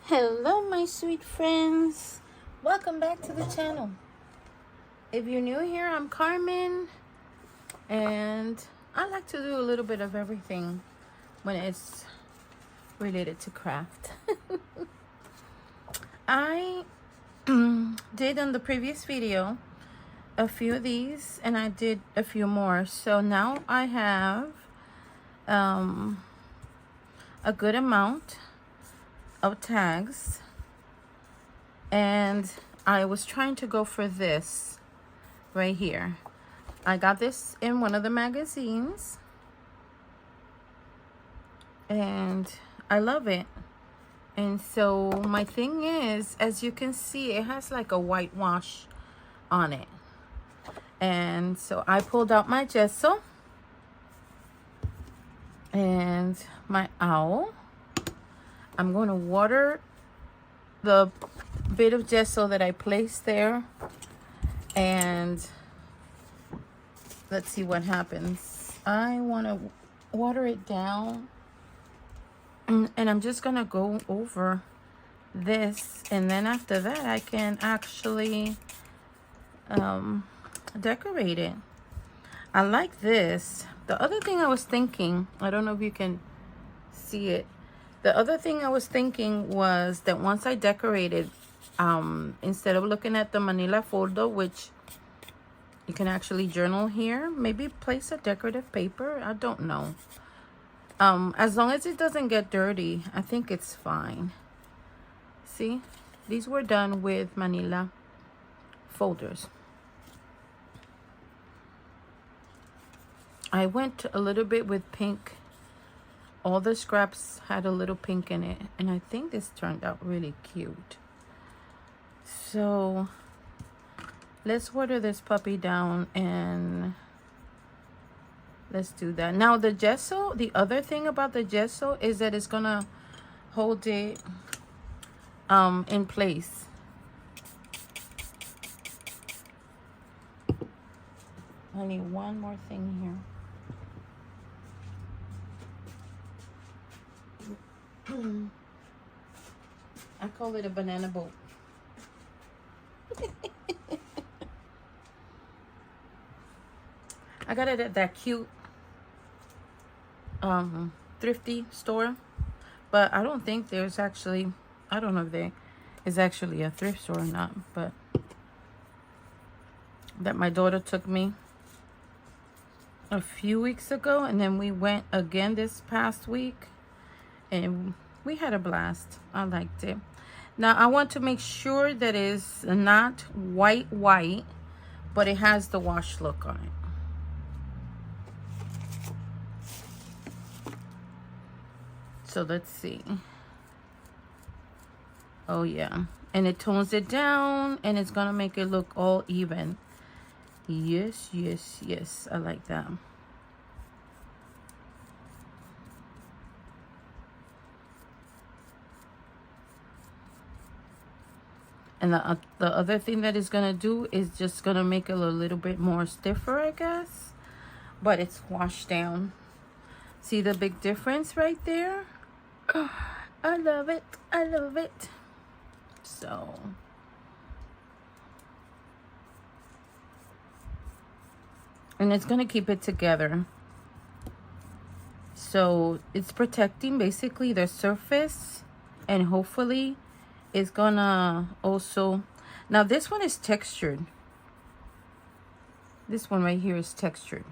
Hello my sweet friends, welcome back to the channel. If you're new here, I'm Carmen, and I like to do a little bit of everything when it's related to craft. I did on the previous video a few of these, and I did a few more, so now I have a good amount of tags, and I was trying to go for this right here. I got this in one of the magazines and I love it. And so my thing is, as you can see, it has like a whitewash on it. And so I pulled out my gesso and my owl. I'm going to water the bit of gesso that I placed there, and let's see what happens. I want to water it down, and I'm just going to go over this, and then after that I can actually decorate it. I like this. The other thing I was thinking, I don't know if you can see it, the other thing I was thinking was that once I decorated, instead of looking at the manila folder, which you can actually journal here, maybe place a decorative paper. I don't know. As long as it doesn't get dirty, I think it's fine. See, these were done with manila folders. I went a little bit with pink. All the scraps had a little pink in it, and I think this turned out really cute. So let's water this puppy down and let's do that. Now the gesso, the other thing about the gesso is that it's gonna hold it in place. I need one more thing here. I call it a banana boat. I got it at that cute thrifty store, but I don't think there's actually, I don't know if there is actually a thrift store or not, but that my daughter took me a few weeks ago, and then we went again this past week and we had a blast. I liked it. Now I want to make sure that it's not white, but it has the wash look on it. So let's see. Oh yeah, and it tones it down, and it's gonna make it look all even. Yes, yes, yes, I like that. And the other thing that it's gonna do is just gonna make it a little bit more stiffer, I guess, but it's washed down. See the big difference right there? I love it. I love it. So and it's gonna keep it together. So it's protecting basically the surface, and hopefully it's gonna also, now this one is textured. This one right here is textured.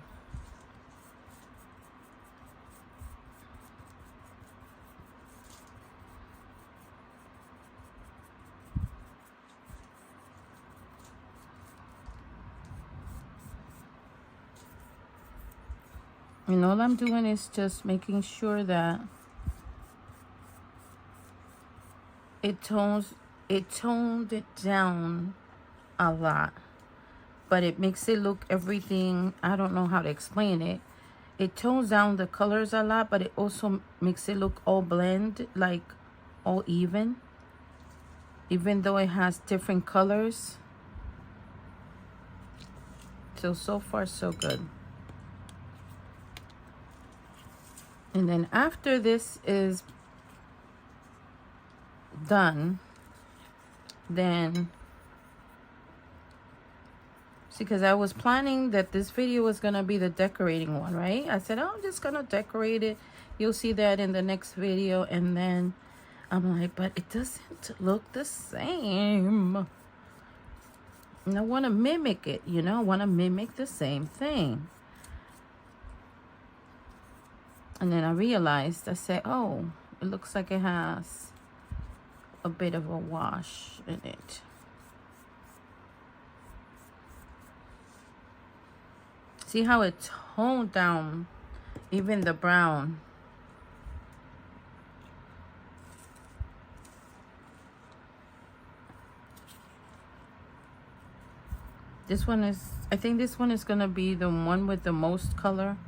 And all I'm doing is just making sure that it toned it down a lot, but it makes it look everything, I don't know how to explain it. It tones down the colors a lot, but it also makes it look all blend, like all even though it has different colors. So far so good. And then after this is done, then see, because I was planning that this video was gonna be the decorating one, right? I said, oh, I'm just gonna decorate it. You'll see that in the next video. And then I'm like, but it doesn't look the same. And I want to mimic it, you know, I want to mimic the same thing. And then I realized, I said, oh, it looks like it has a bit of a wash in it. See how it toned down even the brown. This one is, I think this one is going to be the one with the most color.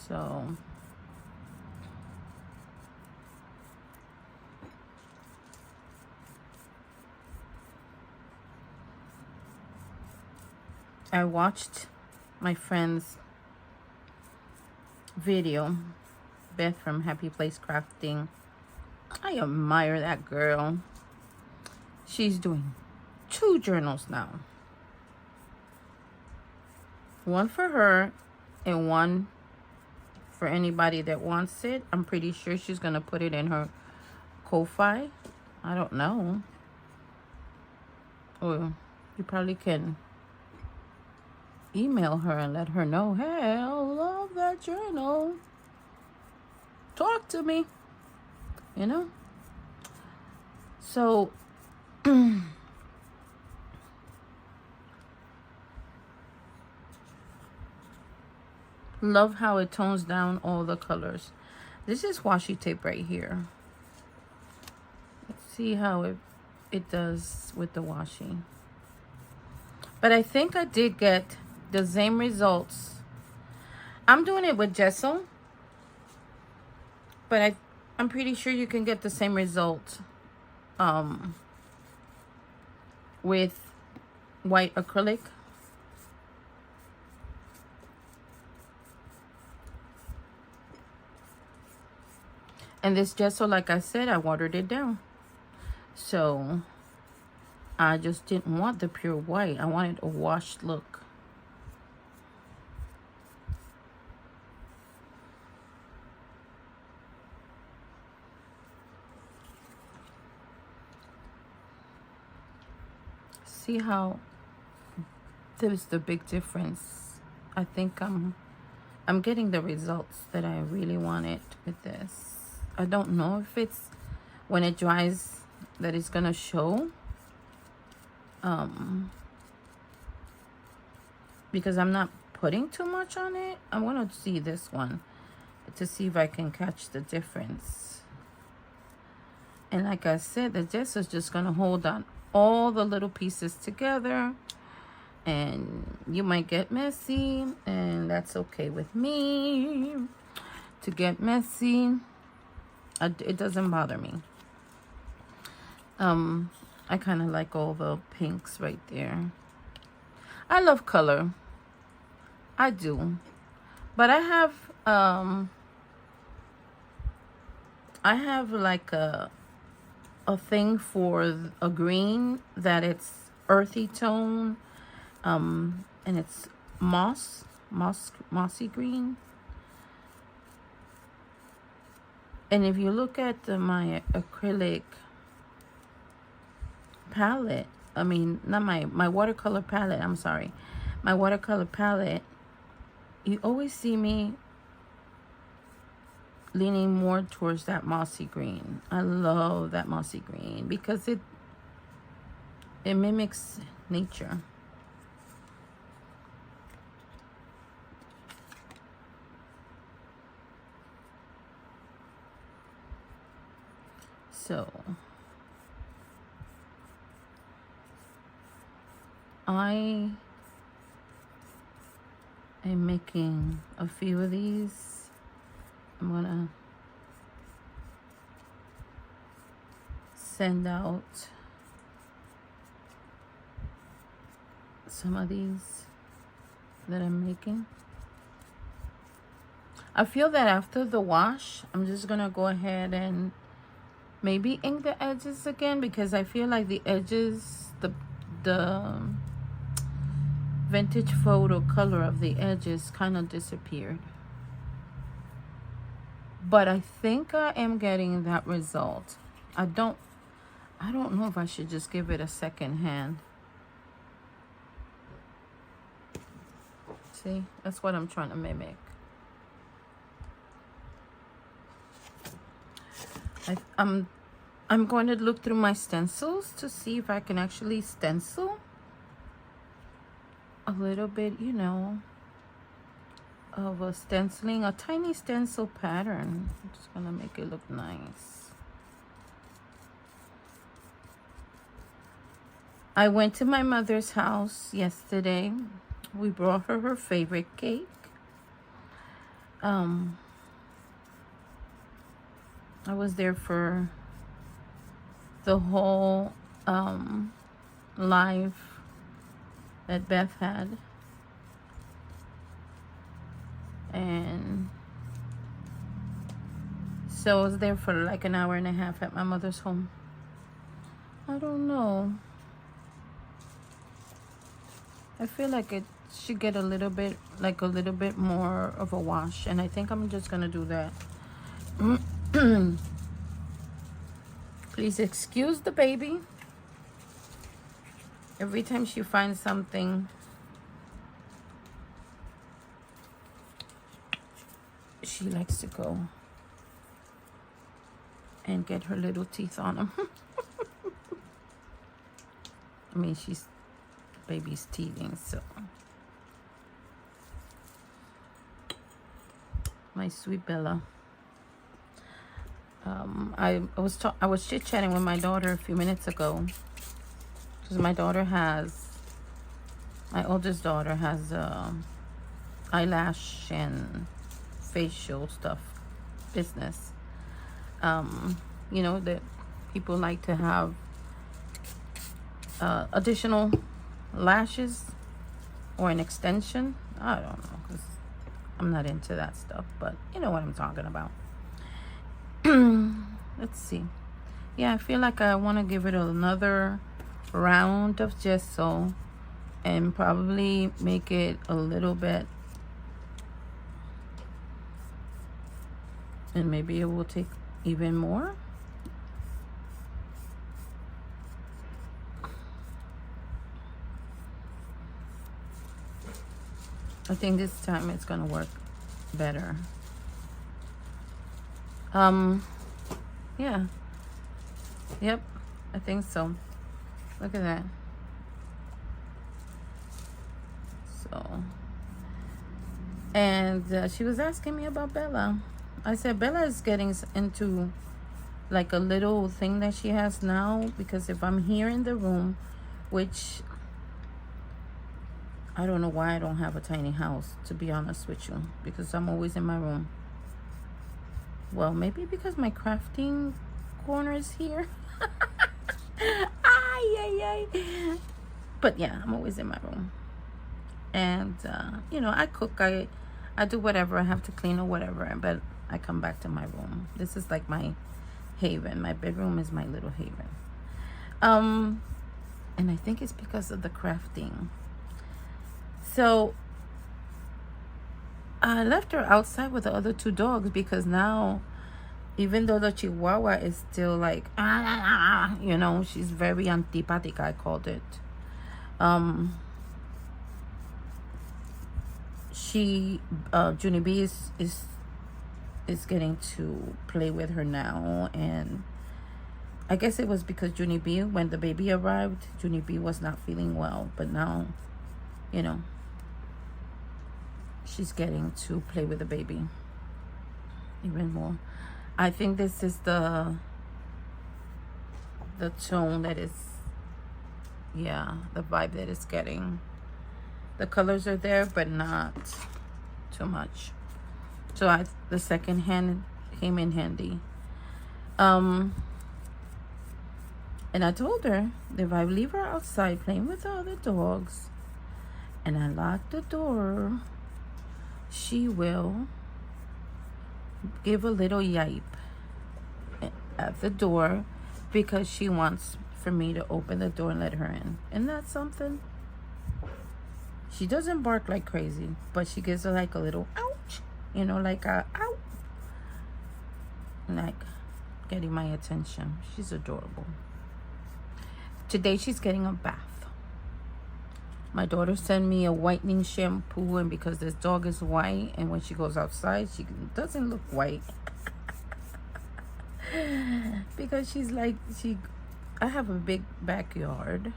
So I watched my friend's video, Beth from Happy Place Crafting. I admire that girl. She's doing 2 journals now. One for her and one for anybody that wants it. I'm pretty sure she's going to put it in her Ko-Fi. I don't know. Or you probably can email her and let her know, hey, I love that journal. Talk to me. You know? So, love how it tones down all the colors. This is washi tape right here. Let's see how it does with the washi. But I think I did get the same results. I'm doing it with gesso, but I'm pretty sure you can get the same result with white acrylic. And this gesso, like I said, I watered it down. So I just didn't want the pure white. I wanted a washed look. See how there's the big difference. I think I'm getting the results that I really wanted with this. I don't know if it's when it dries that it's gonna show. Because I'm not putting too much on it. I want to see this one to see if I can catch the difference. And like I said, the gesso is just gonna hold on all the little pieces together, and you might get messy, and that's okay with me to get messy. It doesn't bother me. I kind of like all the pinks right there. I love color, I do, but I have like a thing for a green that it's earthy tone, and it's mossy green. And if you look at my acrylic palette, I mean, not my watercolor palette, I'm sorry, my watercolor palette, you always see me leaning more towards that mossy green. I love that mossy green because it mimics nature. So I am making a few of these. I'm gonna send out some of these that I'm making. I feel that after the wash, I'm just gonna go ahead and Maybe ink the edges again, because I feel like the edges, the vintage photo color of the edges kind of disappeared. But I think I am getting that result. I don't know if I should just give it a second hand. See, that's what I'm trying to mimic. I'm going to look through my stencils to see if I can actually stencil a little bit, you know, of a stenciling, a tiny stencil pattern. I'm just gonna make it look nice. I went to my mother's house yesterday. We brought her her favorite cake. I was there for the whole live that Beth had. And so I was there for like an hour and a half at my mother's home. I don't know. I feel like it should get a little bit more of a wash, and I think I'm just gonna do that. Please excuse the baby. Every time she finds something, she likes to go and get her little teeth on them. I mean, baby's teething, so. My sweet Bella. I was chit-chatting with my daughter a few minutes ago, because my oldest daughter has eyelash and facial stuff business. You know, that people like to have additional lashes or an extension. I don't know, because I'm not into that stuff, but you know what I'm talking about. Let's see. Yeah, I feel like I want to give it another round of gesso and probably make it a little bit, and maybe it will take even more. I think this time it's gonna work better. Yeah. Yep, I think so. Look at that. So, and she was asking me about Bella. I said Bella is getting into like a little thing that she has now, because if I'm here in the room, which I don't know why I don't have a tiny house, to be honest with you, because I'm always in my room. Well, maybe because my crafting corner is here. But yeah, I'm always in my room. And, you know, I cook, I do whatever I have to clean or whatever, but I come back to my room. This is like my haven. My bedroom is my little haven. And I think it's because of the crafting. So I left her outside with the other two dogs, because now, even though the Chihuahua is still like, you know, she's very antipática, I called it. Junie B is getting to play with her now, and I guess it was because Junie B, when the baby arrived, Junie B was not feeling well, but now, you know, she's getting to play with the baby even more. I think this is the tone that is, yeah, the vibe that it's getting. The colors are there, but not too much. So the second hand came in handy. And I told her that if I leave her outside playing with the other dogs and I lock the door, she will give a little yipe. at the door because she wants for me to open the door and let her in. Isn't that something? She doesn't bark like crazy, but she gives her like a little ouch, you know, like a ow, like getting my attention. She's adorable. Today she's getting a bath. My daughter sent me a whitening shampoo, and because this dog is white, and when she goes outside, she doesn't look white. Because she's like, I have a big backyard.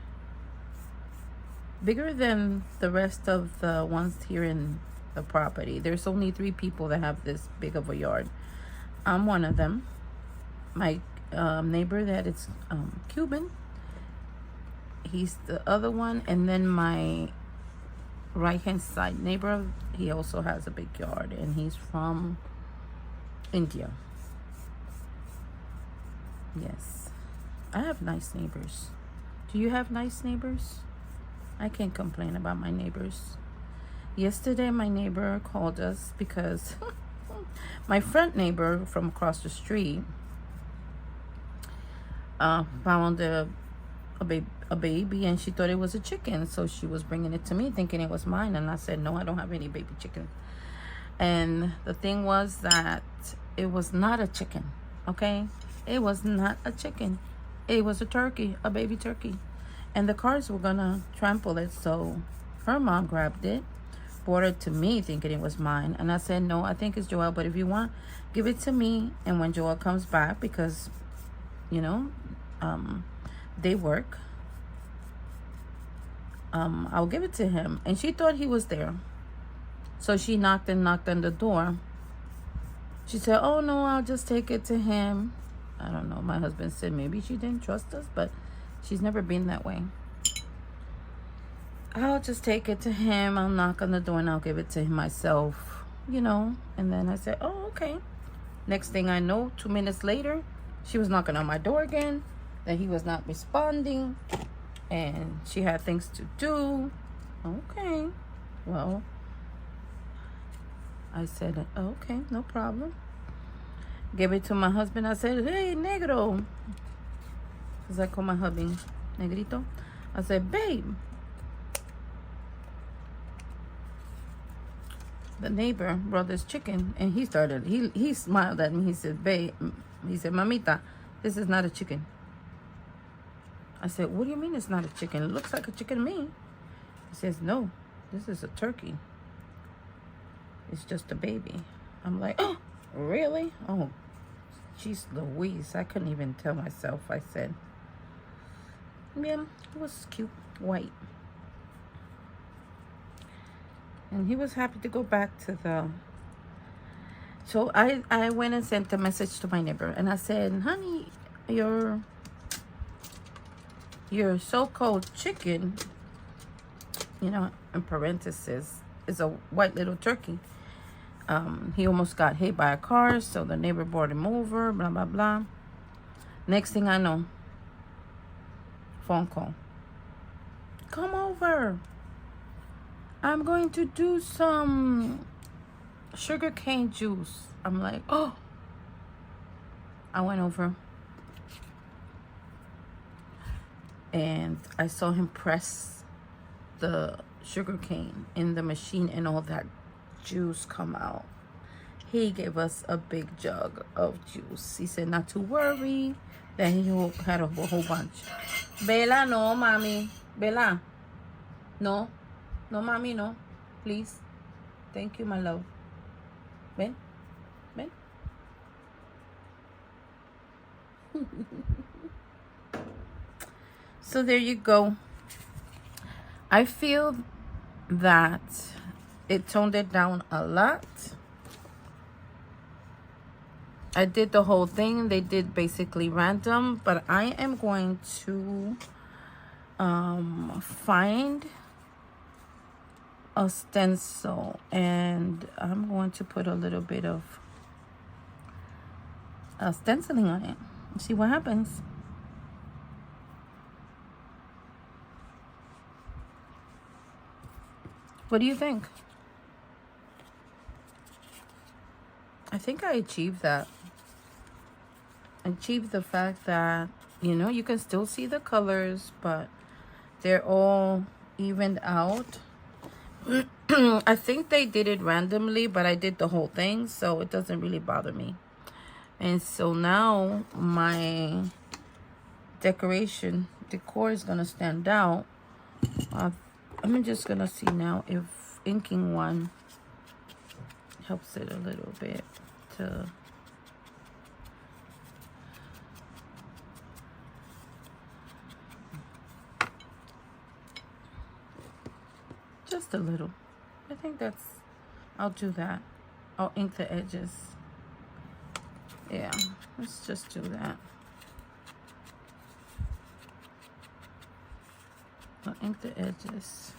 Bigger than the rest of the ones here in the property. There's only 3 people that have this big of a yard. I'm one of them. My neighbor that is Cuban, he's the other one, and then my right hand side neighbor, he also has a big yard, and he's from India. Yes, I have nice neighbors. Do you have nice neighbors? I can't complain about my neighbors. Yesterday my neighbor called us because my front neighbor from across the street found a baby, and she thought it was a chicken, so she was bringing it to me thinking it was mine, and I said, no, I don't have any baby chickens. And the thing was that it was not a chicken. Okay, it was not a chicken. It was a turkey, a baby turkey, and the cars were gonna trample it. So her mom grabbed it, brought it to me thinking it was mine, and I said, no, I think it's Joel, but if you want, give it to me, and when Joel comes back, because you know they work, I'll give it to him. And she thought he was there, so she knocked on the door. She said, oh no, I'll just take it to him. I don't know, my husband said maybe she didn't trust us, but she's never been that way. I'll just take it to him, I'll knock on the door, and I'll give it to him myself, you know. And then I said, oh, okay. Next thing I know, 2 minutes later, she was knocking on my door again, that he was not responding, and she had things to do. Okay, well, I said, okay, no problem. Gave it to my husband. I said, hey, negro, because I call my hubby negrito. I said, babe, the neighbor brought this chicken, and he smiled at me. He said, babe, he said, mamita, this is not a chicken. I said, what do you mean it's not a chicken? It looks like a chicken to me. He says, no, this is a turkey. It's just a baby. I'm like, oh, really? Oh, jeez Louise. I couldn't even tell myself. I said, yeah, it was cute, white. And he was happy to go back to the... So I went and sent a message to my neighbor, and I said, honey, your so-called chicken, you know, in parentheses, is a white little turkey. He almost got hit by a car, so the neighbor brought him over, blah, blah, blah. Next thing I know, phone call. Come over. I'm going to do some sugarcane juice. I'm like, oh. I went over, and I saw him press the sugarcane in the machine, and all that juice come out. He gave us a big jug of juice. He said not to worry, that he had a whole bunch. Bella, no, mommy. Bella, no. No, mommy, no. Please. Thank you, my love. Ven. Ven. So there you go. I feel that it toned it down a lot. I did the whole thing. They did basically random, but I am going to find a stencil, and I'm going to put a little bit of stenciling on it. See what happens. What do you think? I think I achieved that. achieve the fact that, you know, you can still see the colors, but they're all evened out. I think they did it randomly, but I did the whole thing, so it doesn't really bother me. And so now my decor is gonna stand out. I'm just gonna see now if inking one helps it a little bit to just a little. I think I'll do that. I'll ink the edges. Yeah, let's just do that. I'll ink the edges.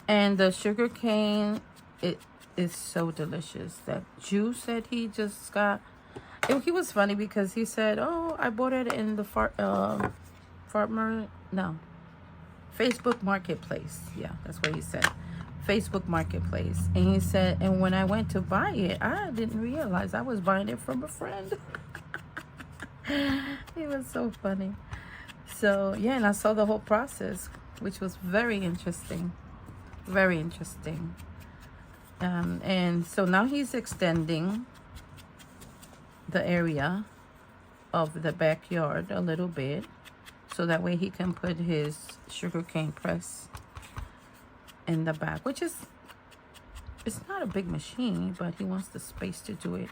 And the sugar cane, it is so delicious. That juice that he just got, he was funny because he said, oh, I bought it in the Facebook Marketplace. Yeah, that's what he said. Facebook Marketplace. And he said, and when I went to buy it, I didn't realize I was buying it from a friend. It was so funny. So yeah, and I saw the whole process, which was very interesting. Very interesting. And so now he's extending the area of the backyard a little bit, so that way he can put his sugarcane press in the back, which is, it's not a big machine, but he wants the space to do it.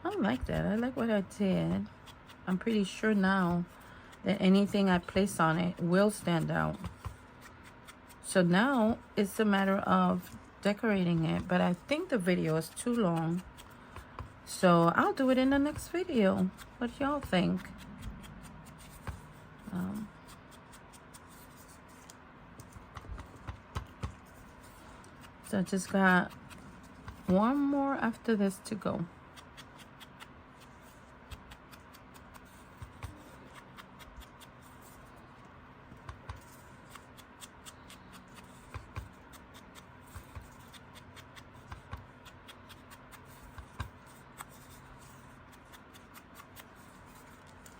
I like that. I like what I did. I'm pretty sure now that anything I place on it will stand out. So now it's a matter of decorating it, but I think the video is too long, so I'll do it in the next video. What do y'all think? So I just got one more after this to go.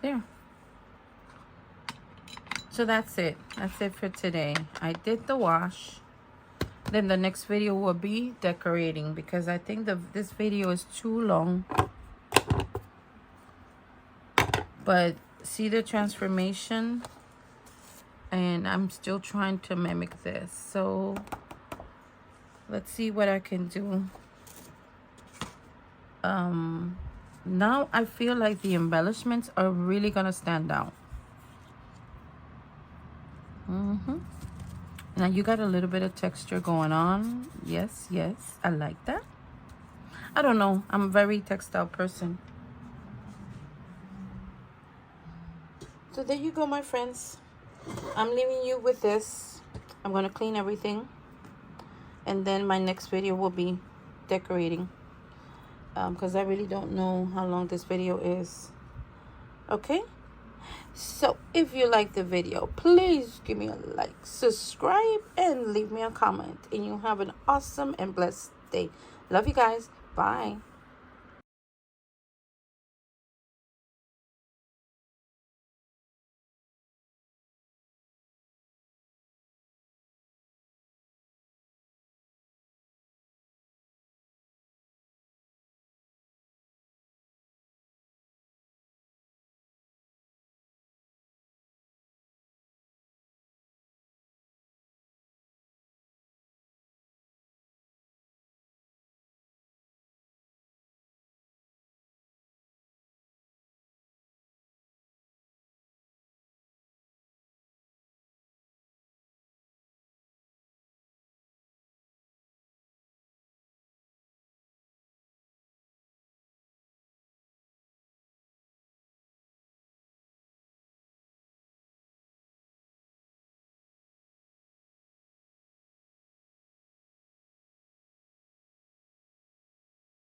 There. So that's it. That's it for today. I did the wash. Then the next video will be decorating, because I think this video is too long. But see the transformation? And I'm still trying to mimic this. So let's see what I can do. Now I feel like the embellishments are really gonna stand out. Now you got a little bit of texture going on. Yes, yes, I like that. I don't know, I'm a very textile person. So there you go, my friends. I'm leaving you with this. I'm gonna clean everything, and then my next video will be decorating, because I really don't know how long this video is. Okay, so if you like the video, please give me a like, subscribe, and leave me a comment. And you have an awesome and blessed day. Love you guys. Bye.